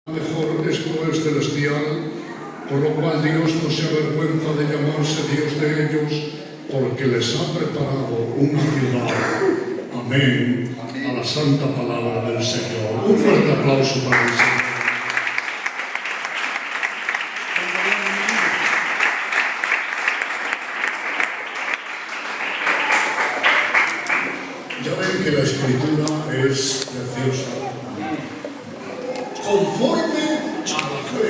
Mejor esto es celestial, por lo cual Dios no se avergüenza de llamarse Dios de ellos, porque les ha preparado una ciudad. Amén. A la santa palabra del Señor. Un fuerte aplauso para el Señor. Ya ven que la escritura es preciosa. Conforme a la fe,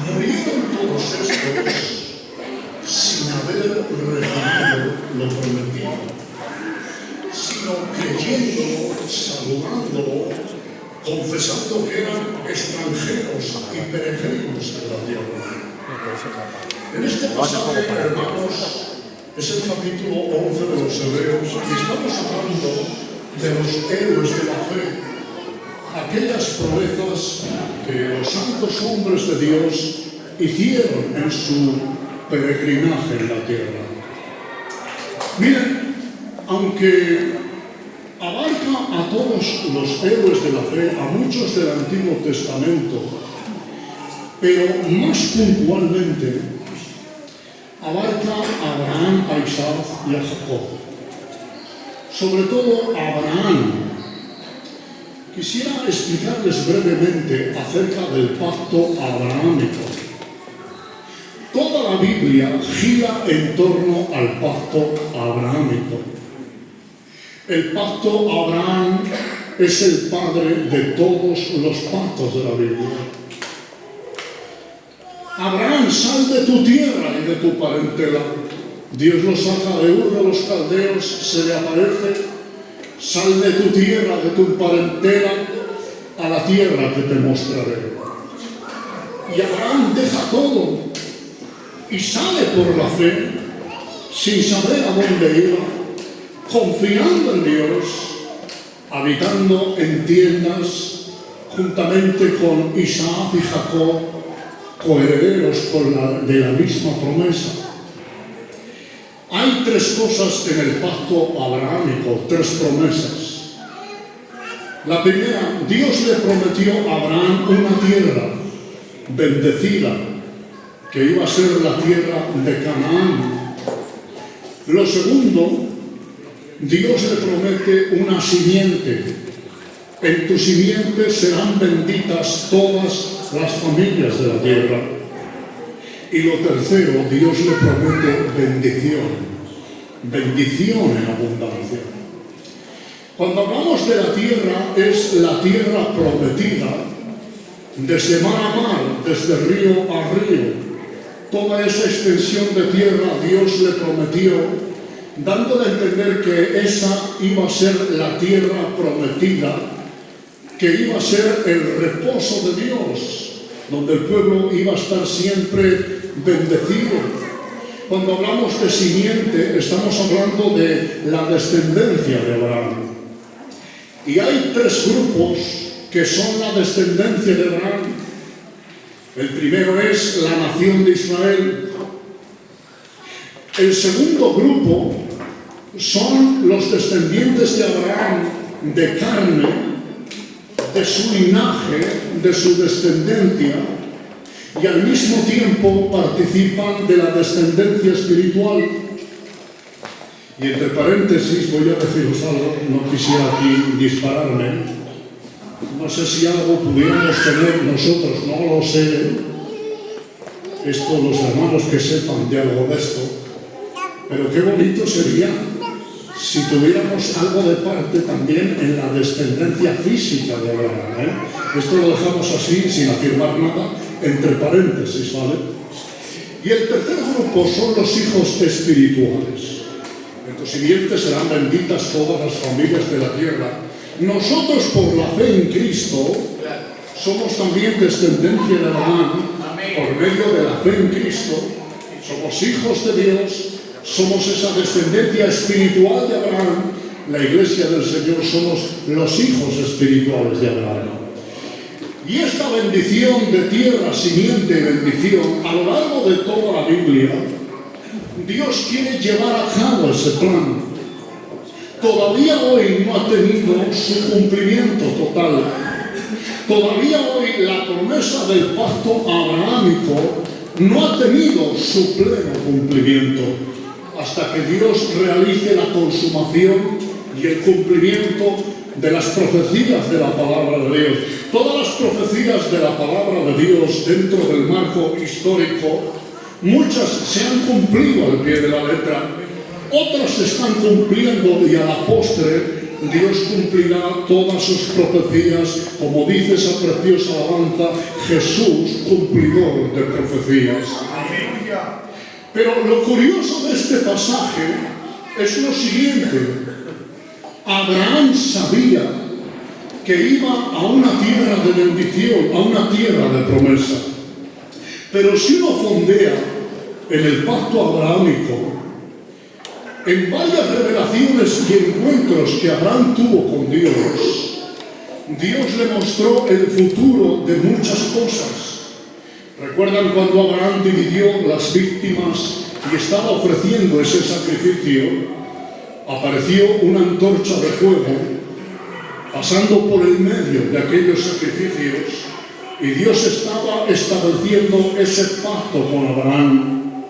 murieron todos estos sin haber recibido lo prometido, sino creyendo, saludándolo, confesando que eran extranjeros y peregrinos en la tierra. En este pasaje, hermanos, es el capítulo 11 de los Hebreos y estamos hablando de los héroes de la fe. Aquellas proezas que los santos hombres de Dios hicieron en su peregrinaje en la tierra. Miren, aunque abarca a todos los héroes de la fe, a muchos del Antiguo Testamento, pero más puntualmente abarca a Abraham, a Isaac y a Jacob. Sobre todo a Abraham. Quisiera explicarles brevemente acerca del pacto abrahámico. Toda la Biblia gira en torno al pacto abrahámico. El pacto Abraham es el padre de todos los pactos de la Biblia. Abraham, sal de tu tierra y de tu parentela. Dios lo saca de Ur de los Caldeos, se le aparece. Sal de tu tierra, de tu parentela, a la tierra que te mostraré. Y Abraham deja todo y sale por la fe, sin saber a dónde iba, confiando en Dios, habitando en tiendas, juntamente con Isaac y Jacob, coherederos de la misma promesa. Hay tres cosas en el pacto abrahámico, tres promesas. La primera, Dios le prometió a Abraham una tierra bendecida, que iba a ser la tierra de Canaán. Lo segundo, Dios le promete una simiente. En tu simiente serán benditas todas las familias de la tierra. Y lo tercero, Dios le promete bendición. Bendición en abundancia. Cuando hablamos de la tierra, es la tierra prometida, desde mar a mar, desde río a río. Toda esa extensión de tierra Dios le prometió, dándole a entender que esa iba a ser la tierra prometida, que iba a ser el reposo de Dios, donde el pueblo iba a estar siempre bendecido. Cuando hablamos de simiente, estamos hablando de la descendencia de Abraham. Y hay tres grupos que son la descendencia de Abraham. El primero es la nación de Israel. El segundo grupo son los descendientes de Abraham de carne, de su linaje, de su descendencia, y al mismo tiempo participan de la descendencia espiritual. Y entre paréntesis voy a deciros algo, no quisiera aquí dispararme. No sé si algo pudiéramos tener nosotros, no lo sé. Esto los hermanos que sepan de algo de esto. Pero qué bonito sería si tuviéramos algo de parte también en la descendencia física de Abraham. Esto lo dejamos así, sin afirmar nada, entre paréntesis, ¿vale? Y el tercer grupo son los hijos espirituales. En tu simiente serán benditas todas las familias de la tierra. Nosotros, por la fe en Cristo, somos también descendencia de Abraham, por medio de la fe en Cristo. Somos hijos de Dios, somos esa descendencia espiritual de Abraham. La iglesia del Señor somos los hijos espirituales de Abraham. Y esta bendición de tierra, simiente y bendición, a lo largo de toda la Biblia, Dios quiere llevar a cabo ese plan. Todavía hoy no ha tenido su cumplimiento total. todavía hoy la promesa del pacto abrahámico no ha tenido su pleno cumplimiento hasta que Dios realice la consumación y el cumplimiento de las profecías de la palabra de Dios. Todas las profecías de la palabra de Dios dentro del marco histórico, muchas se han cumplido al pie de la letra, otras se están cumpliendo y a la postre Dios cumplirá todas sus profecías, como dice esa preciosa alabanza, Jesús, cumplidor de profecías. Pero lo curioso de este pasaje es lo siguiente: Abraham sabía que iba a una tierra de bendición, a una tierra de promesa. Pero si uno fondea en el pacto abrahámico, en varias revelaciones y encuentros que Abraham tuvo con Dios, Dios le mostró el futuro de muchas cosas. ¿Recuerdan cuando Abraham dividió las víctimas y estaba ofreciendo ese sacrificio? Apareció una antorcha de fuego pasando por el medio de aquellos sacrificios y Dios estaba estableciendo ese pacto con Abraham.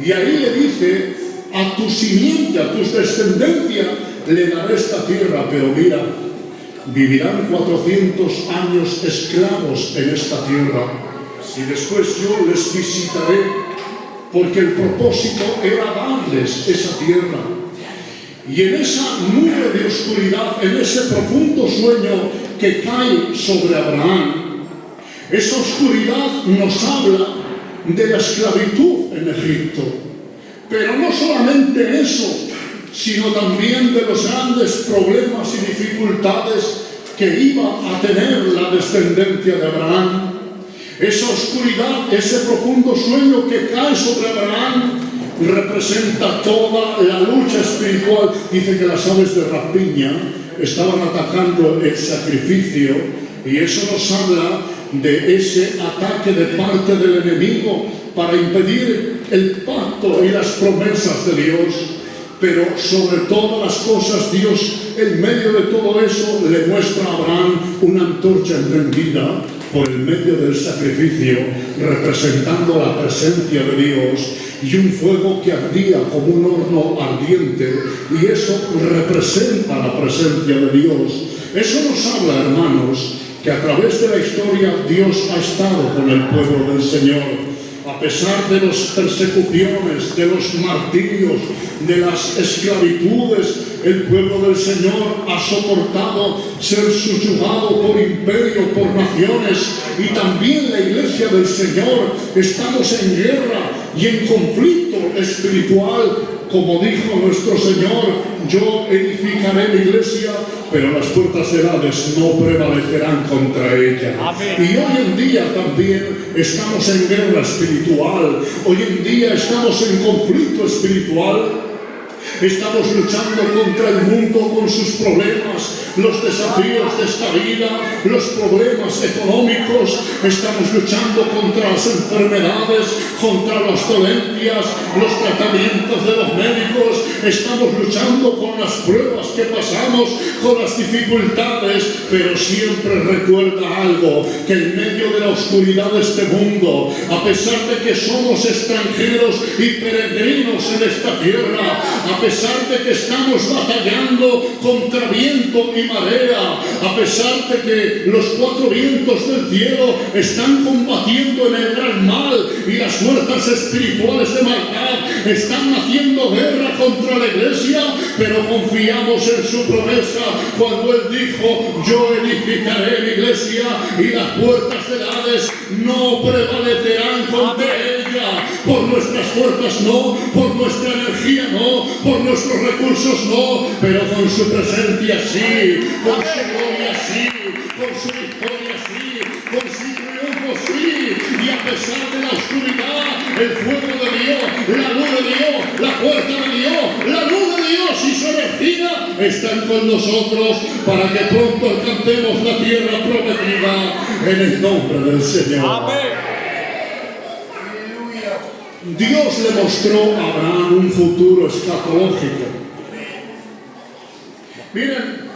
Y ahí le dice: a tu simiente, a tus descendencia le daré esta tierra, pero mira, vivirán 400 años esclavos en esta tierra y después yo les visitaré, porque el propósito era darles esa tierra. Y en esa nube de oscuridad, en ese profundo sueño que cae sobre Abraham, esa oscuridad nos habla de la esclavitud en Egipto. Pero no solamente eso, sino también de los grandes problemas y dificultades que iba a tener la descendencia de Abraham. Esa oscuridad, ese profundo sueño que cae sobre Abraham, representa toda la lucha espiritual. Dice que las aves de rapiña estaban atacando el sacrificio, y eso nos habla de ese ataque de parte del enemigo para impedir el pacto y las promesas de Dios. Pero sobre todas las cosas, Dios, en medio de todo eso, le muestra a Abraham una antorcha encendida por el medio del sacrificio, representando la presencia de Dios, y un fuego que ardía como un horno ardiente, y eso representa la presencia de Dios. Eso nos habla, hermanos, que a través de la historia Dios ha estado con el pueblo del Señor. A pesar de las persecuciones, de los martirios, de las esclavitudes, el pueblo del Señor ha soportado ser subyugado por imperio, por naciones, y también la iglesia del Señor estamos en guerra y en conflicto espiritual. Como dijo nuestro Señor: yo edificaré mi iglesia, pero las puertas del Hades no prevalecerán contra ella. Amén. Y hoy en día también estamos en guerra espiritual. Hoy en día estamos en conflicto espiritual. Estamos luchando contra el mundo con sus problemas, los desafíos de esta vida, los problemas económicos. Estamos luchando contra las enfermedades, contra las dolencias, los tratamientos de los médicos. Estamos luchando con las pruebas que pasamos, con las dificultades. Pero siempre recuerda algo, que en medio de la oscuridad de este mundo, a pesar de que somos extranjeros y peregrinos en esta tierra, a pesar de que estamos batallando contra viento y marea, a pesar de que los cuatro vientos del cielo están combatiendo en el gran mal y las fuerzas espirituales de maldad están haciendo guerra contra la iglesia, pero confiamos en su promesa cuando Él dijo: yo edificaré mi iglesia y las puertas del Hades no prevalecerán contra ella. Por nuestras fuerzas no, por nuestra energía no, por nuestros recursos no, pero con su presencia sí, con su gloria sí, con su victoria sí, con su triunfo sí. Y a pesar de la oscuridad, el fuego de Dios, la luz de Dios, la fuerza de Dios, la luz de Dios y su energía están con nosotros para que pronto alcancemos la tierra prometida en el nombre del Señor. Amén. Dios le mostró a Abraham un futuro escatológico. Miren,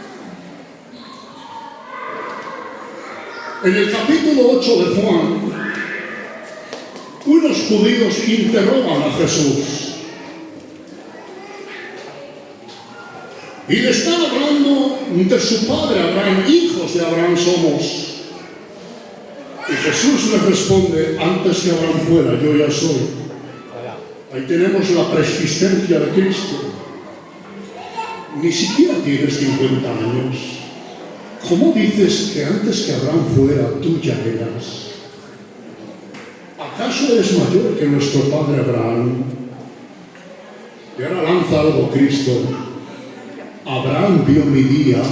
En el capítulo 8 de Juan, unos judíos interrogan a Jesús y le están hablando de su padre Abraham. Hijos de Abraham somos. Y Jesús les responde: antes que Abraham fuera, yo ya soy. Ahí tenemos la preexistencia de Cristo. Ni siquiera tienes 50 años. ¿Cómo dices que antes que Abraham fuera, tú ya eras? ¿Acaso eres mayor que nuestro padre Abraham? Y ahora lanza algo Cristo: Abraham vio mi día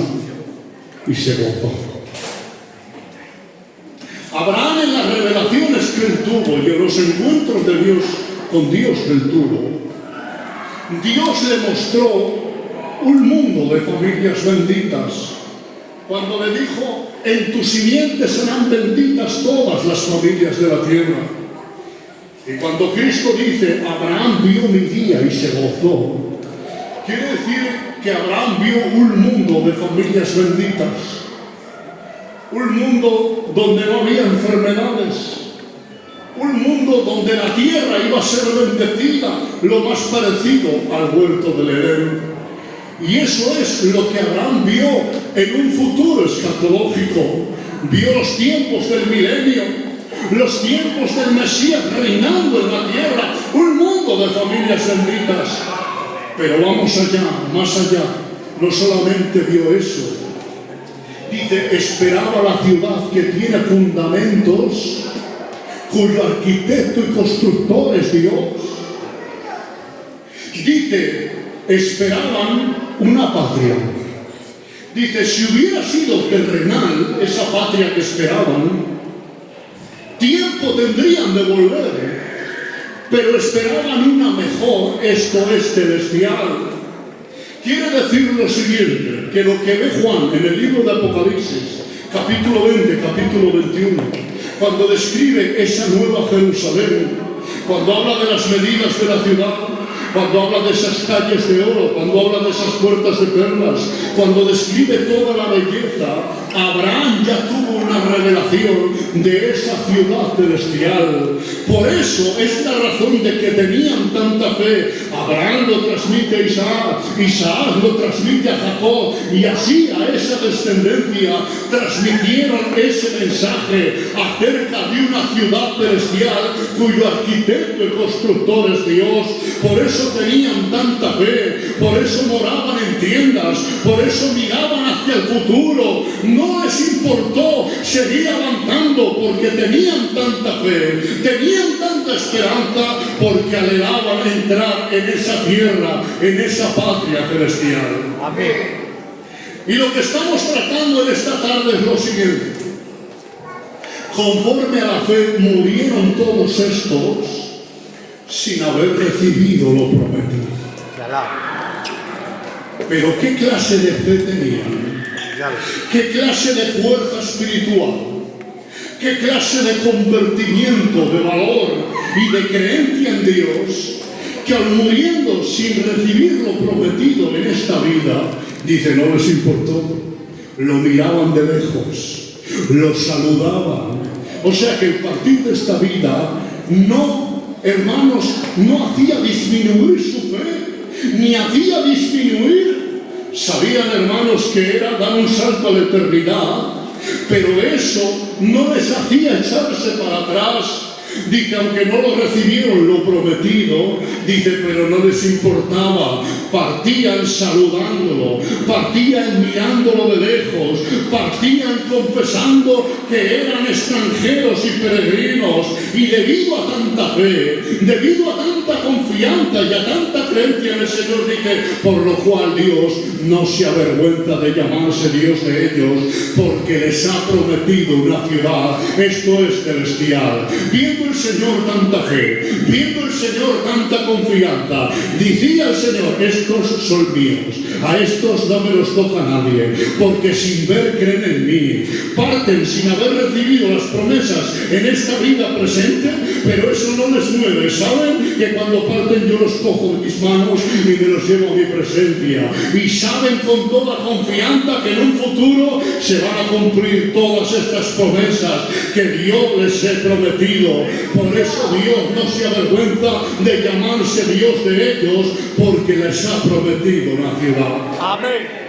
y se gozó. Abraham, en las revelaciones que él tuvo y en los encuentros de Dios con Dios que él tuvo, Dios le mostró un mundo de familias benditas. Cuando le dijo: en tu simiente serán benditas todas las familias de la tierra. Y cuando Cristo dice: Abraham vio mi día y se gozó, quiere decir que Abraham vio un mundo de familias benditas. Un mundo donde no había enfermedades. Un mundo donde la tierra iba a ser bendecida, lo más parecido al huerto del Edén. Y eso es lo que Abraham vio en un futuro escatológico. Vio los tiempos del milenio, los tiempos del Mesías reinando en la tierra, un mundo de familias benditas. Pero vamos allá, más allá. No solamente vio eso. Dice: esperaba la ciudad que tiene fundamentos, cuyo arquitecto y constructor es Dios. Dice: esperaban una patria. Dice: si hubiera sido terrenal esa patria que esperaban, tiempo tendrían de volver, pero esperaban una mejor, esto es celestial. Quiere decir lo siguiente, que lo que ve Juan en el libro de Apocalipsis, capítulo 20, capítulo 21, cuando describe esa nueva Jerusalén, cuando habla de las medidas de la ciudad, cuando habla de esas calles de oro, cuando habla de esas puertas de perlas, cuando describe toda la belleza, Abraham ya tuvo una revelación de esa ciudad celestial. Por eso es la razón de que tenían tanta fe. Abraham lo transmite a Isaac, Isaac lo transmite a Jacob, y así a esa descendencia transmitieron ese mensaje acerca de una ciudad celestial cuyo arquitecto y constructor es Dios. Por eso tenían tanta fe, por eso moraban en tiendas, por eso miraban hacia el futuro. No les importó seguir avanzando porque tenían tanta fe, tenían tanta esperanza, porque anhelaban entrar en esa tierra, en esa patria celestial. Amén. Y lo que estamos tratando en esta tarde es lo siguiente: conforme a la fe murieron todos estos sin haber recibido lo prometido. Pero ¿qué clase de fe tenían? ¿Qué clase de fuerza espiritual? ¿Qué clase de convertimiento, de valor y de creencia en Dios? Que aun muriendo sin recibir lo prometido en esta vida, dice, no les importó. Lo miraban de lejos, lo saludaban. O sea que el partir de esta vida no, hermanos, no hacía disminuir su fe, ni hacía disminuir. Sabían, hermanos, que era dar un salto a la eternidad, pero eso no les hacía echarse para atrás. Dice, aunque no lo recibieron lo prometido, dice, pero no les importaba. Partían saludándolo, partían mirándolo de lejos, partían confesando que eran extranjeros y peregrinos. Y debido a tanta fe, debido a tanta confianza y a tanta creencia en el Señor, dice, por lo cual Dios no se avergüenza de llamarse Dios de ellos, porque les ha prometido una ciudad, esto es celestial. Viendo el Señor tanta fe, viendo el Señor tanta confianza, decía el Señor, estos son míos, a estos no me los toca nadie, porque sin ver creen en mí. Parten sin haber recibido las promesas en esta vida presente, pero eso no les mueve. Saben que cuando parten yo los cojo de mis manos y me los llevo a mi presencia. Y saben con toda confianza que en un futuro se van a cumplir todas estas promesas que Dios les ha prometido. Por eso Dios no se avergüenza de llamarse Dios de ellos, porque les ha prometido una ciudad. Amén.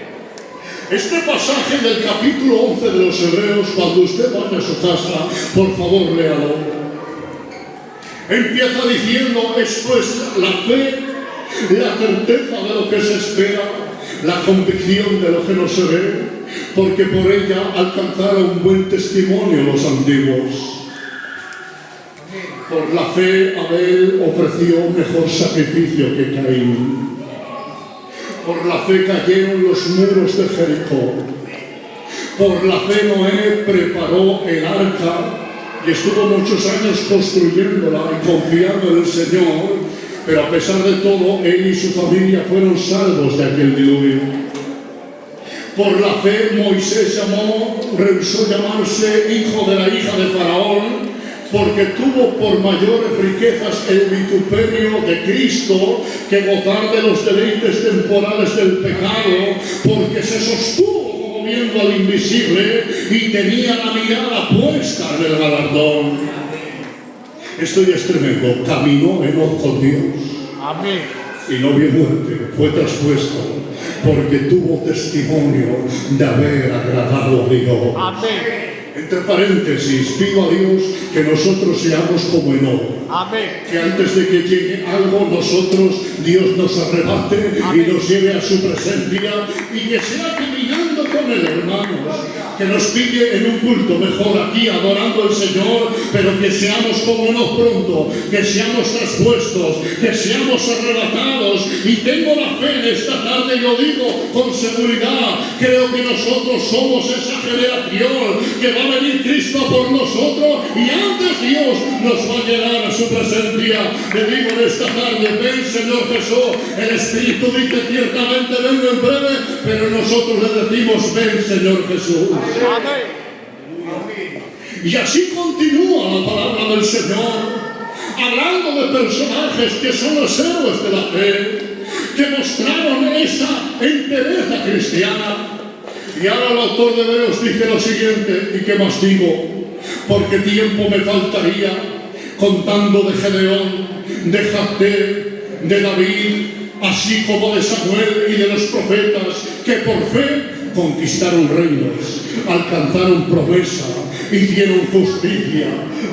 Este pasaje del capítulo 11 de los Hebreos, cuando usted vaya a su casa, por favor léalo. Empieza diciendo: es pues la fe, la certeza de lo que se espera, la convicción de lo que no se ve, porque por ella alcanzaron buen testimonio los antiguos. Por la fe Abel ofreció mejor sacrificio que Caín. Por la fe cayeron los muros de Jericó. Por la fe Noé preparó el arca y estuvo muchos años construyéndola y confiando en el Señor, pero a pesar de todo, él y su familia fueron salvos de aquel diluvio. Por la fe Moisés rehusó llamarse hijo de la hija de Faraón, porque tuvo por mayores riquezas el vituperio de Cristo que gozar de los deleites temporales del pecado, porque se sostuvo como viendo al invisible y tenía la mirada puesta en el galardón. Esto ya es tremendo. Caminó Enoc con Dios. Amén. Y no vio muerte, fue traspuesto, porque tuvo testimonio de haber agradado a Dios. Amén. Entre paréntesis, pido a Dios que nosotros seamos como Enoc. Amén. Que antes de que llegue algo, Dios nos arrebate. Amén. Y nos lleve a su presencia y que sea caminando con Él, hermanos. Que nos pille en un culto mejor aquí, adorando al Señor, pero que seamos como Enoc pronto, que seamos traspuestos, que seamos arrebatados. Y tengo la fe en esta tarde, lo digo con seguridad, creo que nosotros somos esa generación que va a venir Cristo por nosotros y antes Dios nos va a llevar a su presencia. Le digo en esta tarde: ven, Señor Jesús. El Espíritu dice ciertamente: vengo en breve, pero nosotros le decimos: ven, Señor Jesús. Amén. Y así continúa la palabra del Señor, hablando de personajes que son los héroes de la fe, que mostraron esa entereza cristiana. Y ahora el autor de Hebreos dice lo siguiente: ¿y qué más digo? Porque tiempo me faltaría contando de Gedeón, de Jafté, de David, así como de Samuel y de los profetas, que por fe conquistaron reinos, alcanzaron promesa, hicieron justicia,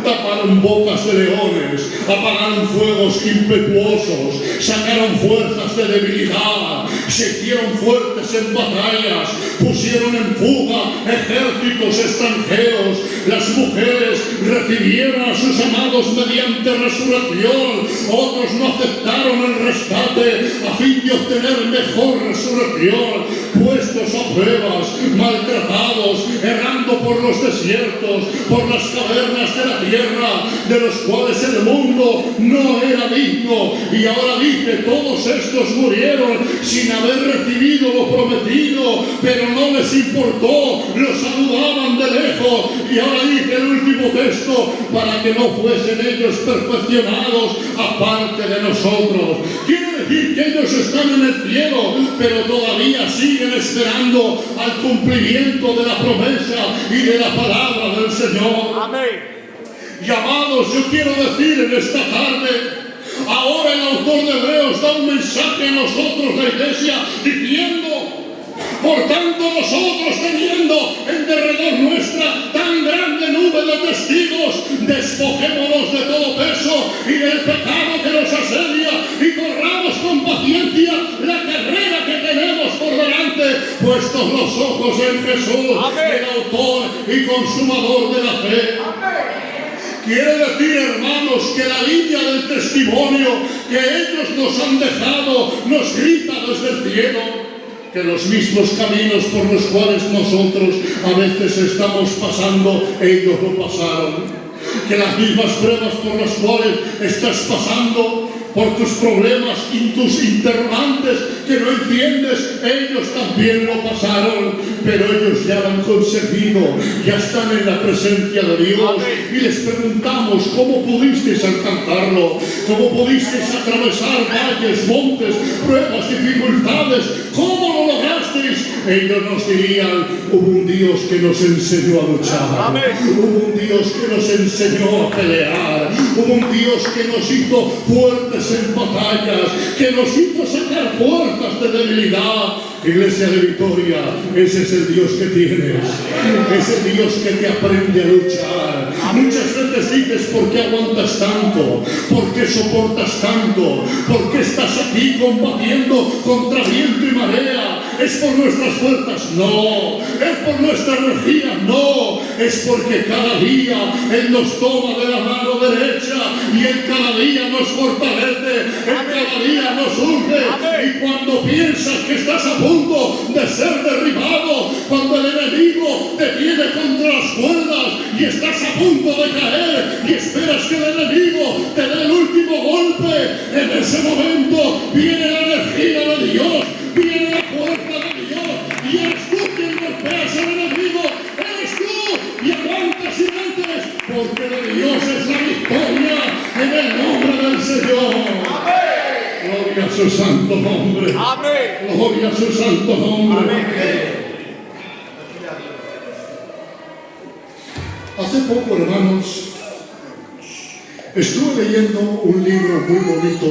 taparon bocas de leones, apagaron fuegos impetuosos, sacaron fuerzas de debilidad, se hicieron fuertes en batallas, pusieron en fuga ejércitos extranjeros. Las mujeres recibieron a sus amados mediante resurrección, otros no aceptaron el rescate a fin de obtener mejor resurrección, puestos a pruebas, maltratados, errando por los desiertos, por las cavernas de la tierra, de los cuales el mundo no era digno. Y ahora dice: todos estos murieron sin haber recibido lo prometido, pero no les importó, los saludaban de lejos. Y ahora dice el último texto: para que no fuesen ellos perfeccionados aparte de nosotros. Quiere decir que ellos están en el cielo, pero todavía siguen esperando al cumplimiento de la promesa y de la palabra del Señor. Amén. Y amados, yo quiero decir en esta tarde, ahora el autor de Hebreos da un mensaje a nosotros, la iglesia, diciendo: por tanto, nosotros, teniendo en derredor nuestra tan grande nube de testigos, despojémonos de todo peso y del pecado que nos asedia, y corramos con paciencia la carrera que tenemos por delante, puestos los ojos en Jesús. Amén. El autor y consumador de la fe. Amén. Quiere decir, hermanos, que la línea del testimonio que ellos nos han dejado nos grita desde el cielo, que los mismos caminos por los cuales nosotros a veces estamos pasando, ellos lo pasaron. Que las mismas pruebas por las cuales estás pasando, por tus problemas y tus interrogantes que no entiendes. Ellos también lo pasaron, pero ellos ya lo han conseguido, ya están en la presencia de Dios. Y les preguntamos, ¿cómo pudisteis alcanzarlo? ¿Cómo pudisteis atravesar valles, montes, pruebas, dificultades? ¿Cómo lo lograsteis? Ellos nos dirían, hubo un Dios que nos enseñó a luchar, hubo un Dios que nos enseñó a pelear, hubo un Dios que nos hizo fuertes en batallas, que nos hizo sacar fuerzas de debilidad. Iglesia de Vitoria, ese es el Dios que tienes, es el Dios que te aprende a luchar. Muchas veces dices, ¿por qué aguantas tanto? ¿Por qué soportas tanto? ¿Por qué estás aquí combatiendo contra viento y marea? ¿Es por nuestras fuerzas? No. ¿Es por nuestra energía? No. Es porque cada día Él nos toma de la mano derecha y Él cada día nos fortalece, Él cada día nos unge. Y cuando piensas que estás a punto de ser derribado, cuando el enemigo te tiene contra las cuerdas y estás a punto de caer y esperas que el enemigo te dé el último golpe, en ese momento viene la energía de Dios, viene la fuerza de Dios, y eres tú quien golpeas al enemigo, eres tú, y aguantas y metes, porque de Dios es la victoria en el nombre del Señor. Gloria a su santo nombre. Amén. Gloria a su santo nombre. Amén. Hace poco, hermanos, estuve leyendo un libro muy bonito,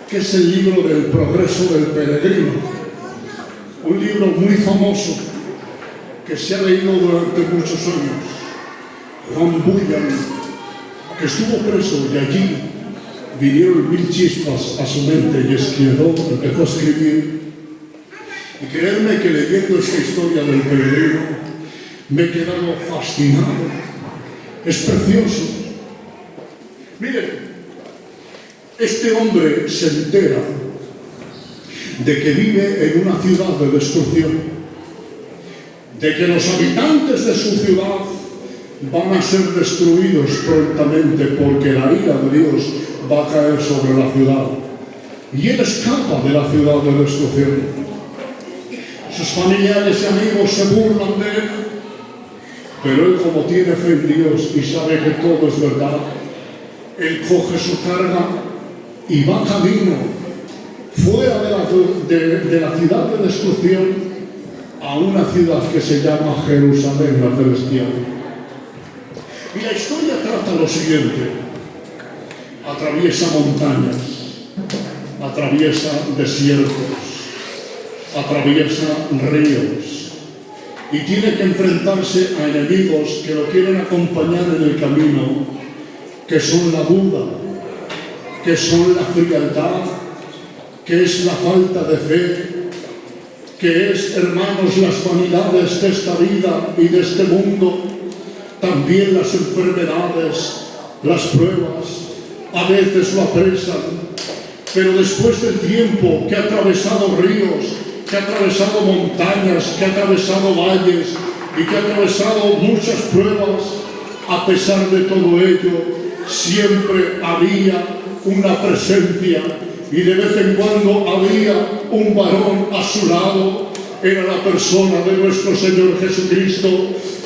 que es el libro del progreso del peregrino. Un libro muy famoso, que se ha leído durante muchos años. Juan Bunyan, que estuvo preso y allí vinieron 1000 chispas a su mente y empezó a escribir. Y creedme que leyendo esta historia del peregrino me he quedado fascinado. Es precioso. Miren, este hombre se entera de que vive en una ciudad de destrucción, de que los habitantes de su ciudad van a ser destruidos prontamente porque la ira de Dios va a caer sobre la ciudad. Y él escapa de la ciudad de destrucción. Sus familiares y amigos se burlan de él, pero él, como tiene fe en Dios y sabe que todo es verdad, él coge su carga y va camino fuera de la ciudad de destrucción a una ciudad que se llama Jerusalén, la celestial. Y la historia trata lo siguiente: atraviesa montañas, atraviesa desiertos, atraviesa ríos, y tiene que enfrentarse a enemigos que lo quieren acompañar en el camino, que son la duda, que son la frialdad, que es la falta de fe, que es, hermanos, las vanidades de esta vida y de este mundo, también las enfermedades, las pruebas, a veces lo apresan. Pero después del tiempo que ha atravesado ríos, que ha atravesado montañas, que ha atravesado valles y que ha atravesado muchas pruebas, a pesar de todo ello, siempre había una presencia, y de vez en cuando había un varón a su lado. Era la persona de nuestro Señor Jesucristo,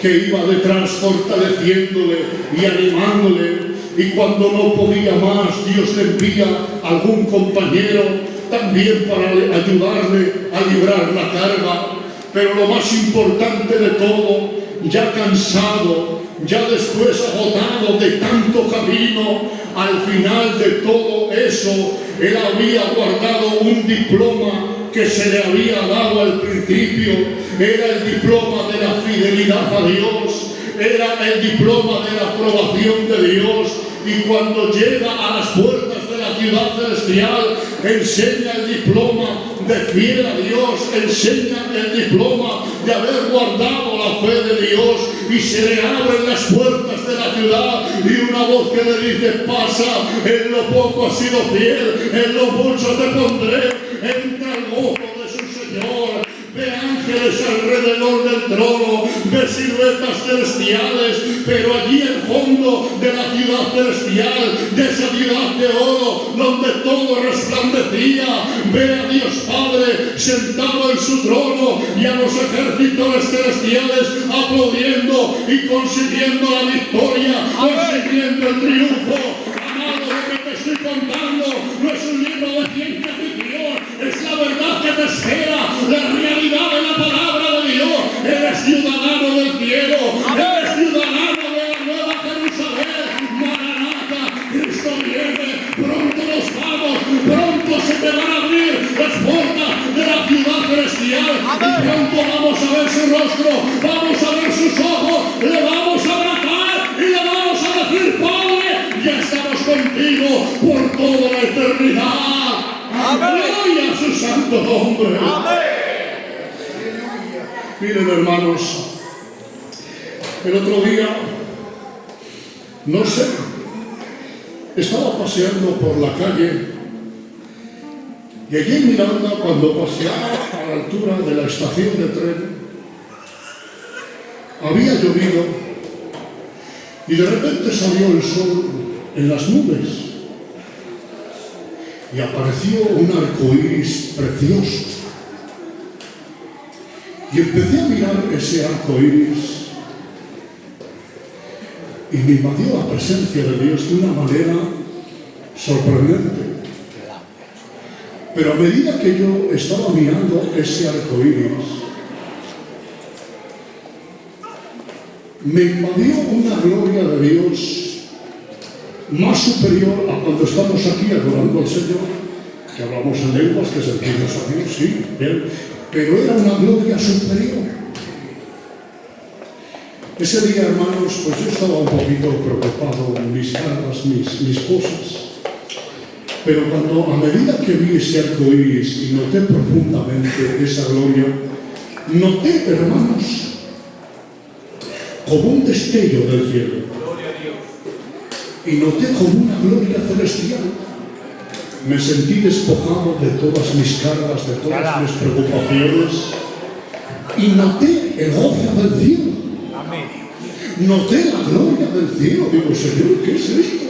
que iba detrás fortaleciéndole y animándole. Y cuando no podía más, Dios le envía algún compañero también para ayudarle a librar la carga. Pero lo más importante de todo, ya cansado, ya después agotado de tanto camino, al final de todo eso, él había guardado un diploma que se le había dado al principio. Era el diploma de la fidelidad a Dios, era el diploma de la aprobación de Dios. Y cuando llega a las puertas de la ciudad celestial, enseña el diploma de fiel a Dios, enseña el diploma de haber guardado la fe de Dios, y se le abren las puertas de la ciudad y una voz que le dice: pasa, en lo poco has sido fiel, en lo mucho te pondré, entra al gozo de su Señor. Ve ángeles alrededor del trono, ve siluetas celestiales, pero allí al fondo de la ciudad celestial, de esa ciudad de oro, donde todo resplandecía. Ve a Dios Padre sentado en su trono y a los ejércitos celestiales aplaudiendo y consiguiendo la victoria, consiguiendo el triunfo. Amado, lo que te estoy contando no es un libro de ciencia ficción, es la verdad que te espera, la realidad de la palabra de Dios. Eres ciudadano del cielo, eres ciudadano de la nueva Jerusalén. Maranata, Cristo viene, pronto nos vamos, pronto se te van a abrir las puertas de la ciudad celestial. Y pronto vamos a ver su rostro, vamos a ver sus ojos, le vamos a abrazar y le vamos a decir: Padre, ya estamos contigo por toda la eternidad. Gloria a su santo nombre. Miren, hermanos, el otro día, no sé, estaba paseando por la calle y allí en Miranda, cuando paseaba a la altura de la estación de tren, había llovido y de repente salió el sol en las nubes y apareció un arco iris precioso. Y empecé a mirar ese arco iris y me invadió la presencia de Dios de una manera sorprendente. Pero a medida que yo estaba mirando ese arco iris, me invadió una gloria de Dios más superior a cuando estamos aquí adorando al Señor, que hablamos en lenguas, que sentimos a Dios, sí, bien, pero era una gloria superior. Ese día, hermanos, pues yo estaba un poquito preocupado en mis cargas, mis cosas, pero cuando a medida que vi ese arco iris y noté profundamente esa gloria, noté, hermanos, como un destello del cielo. Y noté como una gloria celestial. Me sentí despojado de todas mis cargas, de todas mis preocupaciones. Y noté el gozo del cielo. Noté la gloria del cielo. Digo: Señor, ¿qué es esto?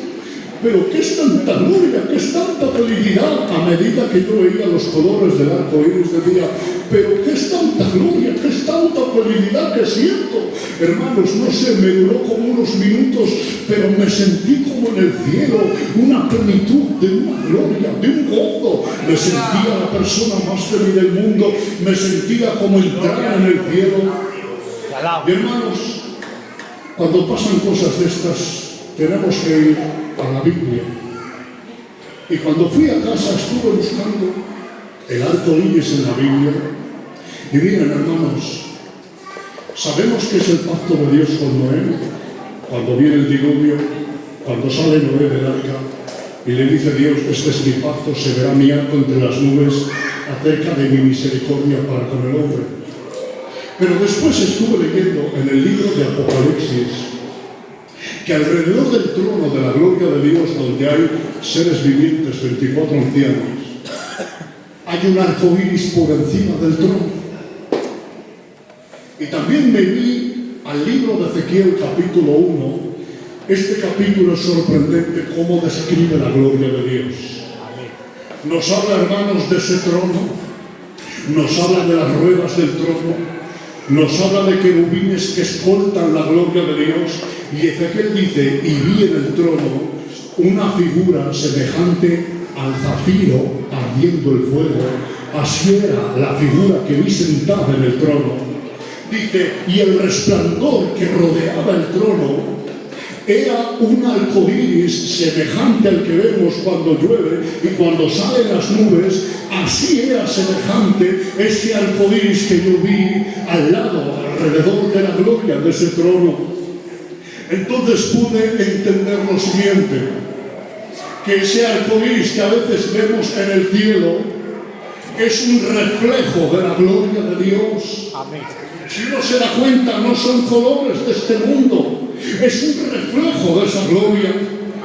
Pero ¿qué es tanta gloria? ¿Qué es tanta felicidad? A medida que yo veía los colores del arco iris, decía: pero ¿qué es tanta gloria? ¿Qué es tanta felicidad que siento? Hermanos, no sé, me duró como unos minutos, pero me sentí como en el cielo, una plenitud de una gloria, de un gozo. Me sentía la persona más feliz del mundo, me sentía como entrar en el cielo. Y hermanos, cuando pasan cosas de estas, tenemos que ir a la Biblia. Y cuando fui a casa estuve buscando el arco iris en la Biblia. Y miren, hermanos, sabemos que es el pacto de Dios con Noé, cuando viene el diluvio, cuando sale Noé del arca y le dice Dios: este es mi pacto, se verá mi arco entre las nubes acerca de mi misericordia para con el hombre. Pero después estuve leyendo en el libro de Apocalipsis que alrededor del trono de la gloria de Dios, donde hay seres vivientes, 24 ancianos, hay un arco iris por encima del trono. Y también me vi al libro de Ezequiel, capítulo 1. Este capítulo es sorprendente cómo describe la gloria de Dios. Nos habla, hermanos, de ese trono, nos habla de las ruedas del trono, nos habla de querubines que escoltan la gloria de Dios. Y Ezequiel dice: y vi en el trono una figura semejante al zafiro ardiendo el fuego. Así era la figura que vi sentada en el trono. Dice: y el resplandor que rodeaba el trono era un arco iris semejante al que vemos cuando llueve y cuando salen las nubes. Así era semejante ese arco iris que yo vi al lado, alrededor de la gloria de ese trono. Entonces pude entender lo siguiente: que ese arco iris que a veces vemos en el cielo es un reflejo de la gloria de Dios. Amén. Si uno se da cuenta, no son colores de este mundo, es un reflejo de esa gloria.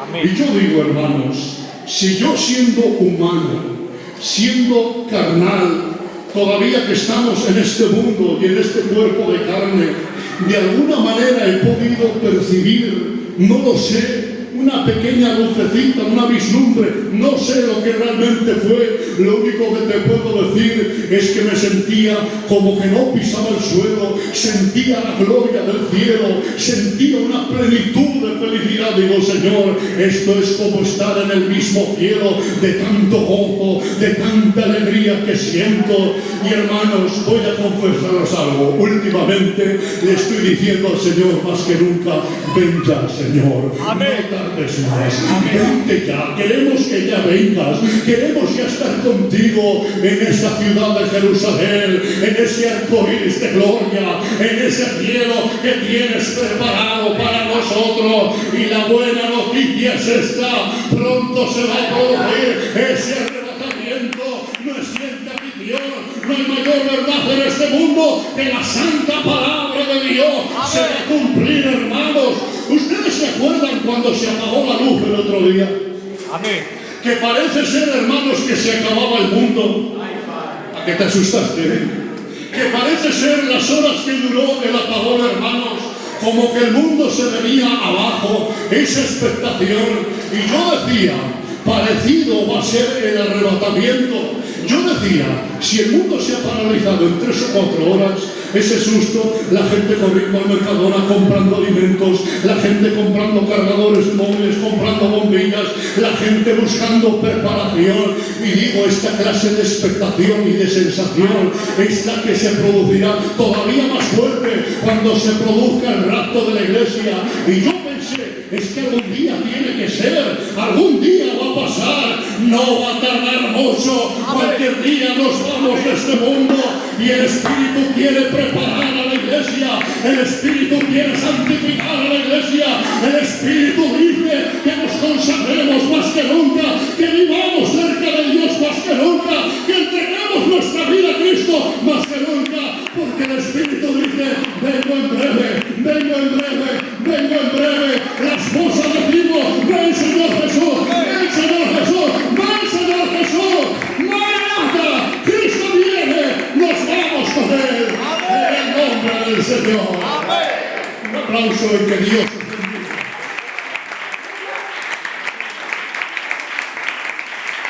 Amén. Y yo digo, hermanos, si yo siendo humano, siendo carnal, todavía que estamos en este mundo y en este cuerpo de carne, de alguna manera he podido percibir, no lo sé, una pequeña lucecita, una vislumbre, no sé lo que realmente fue, lo único que te puedo decir es que me sentía como que no pisaba el suelo, sentía la gloria del cielo, sentía una plenitud de felicidad. Digo, Señor, esto es como estar en el mismo cielo, de tanto gozo, de tanta alegría que siento. Y hermanos, voy a confesaros algo, últimamente le estoy diciendo al Señor más que nunca, ven ya, Señor, Amén. no tardes más, vente ya, queremos que ya vengas, queremos ya estar contigo en esa ciudad de Jerusalén, en ese arcoíris de gloria, en ese cielo que tienes preparado para nosotros. Y la buena noticia es esta, pronto se va a producir ese arrebatamiento. No es ciencia ficción, no hay mayor verdad en este mundo que la santa palabra de Dios. Amén. Se va a cumplir, hermanos. ¿Ustedes se acuerdan cuando se apagó la luz el otro día? Amén. Que parece ser, hermanos, que se acababa el mundo. ¿A qué te asustaste? Que parece ser las horas que duró el apagón, hermanos, como que el mundo se venía abajo, esa expectación. Y yo decía, parecido va a ser el arrebatamiento. Yo decía, si el mundo se ha paralizado en 3 o 4 horas, ese susto, la gente corriendo al Mercadona comprando alimentos, la gente comprando cargadores móviles, comprando bombillas, la gente buscando preparación. Y digo, esta clase de expectación y de sensación es la que se producirá todavía más fuerte cuando se produzca el rapto de la iglesia. Y yo pensé, es que algún día tiene que ser, algún día va a pasar, no va a tardar mucho, cualquier día nos vamos de este mundo. Y el Espíritu quiere preparar a la iglesia, el Espíritu quiere santificar a la iglesia, el Espíritu dice que nos consagremos más que nunca, que vivamos cerca de Dios más que nunca, que entreguemos nuestra vida a Cristo más que nunca, porque el Espíritu dice, vengo en breve, vengo en breve, vengo en breve. La esposa decimos, ven Señor Jesús, ven Señor Jesús, ven Señor Jesús, ¡Maranatha! Cristo viene, nos vamos con Él, en el nombre del Señor. Un aplauso en que Dios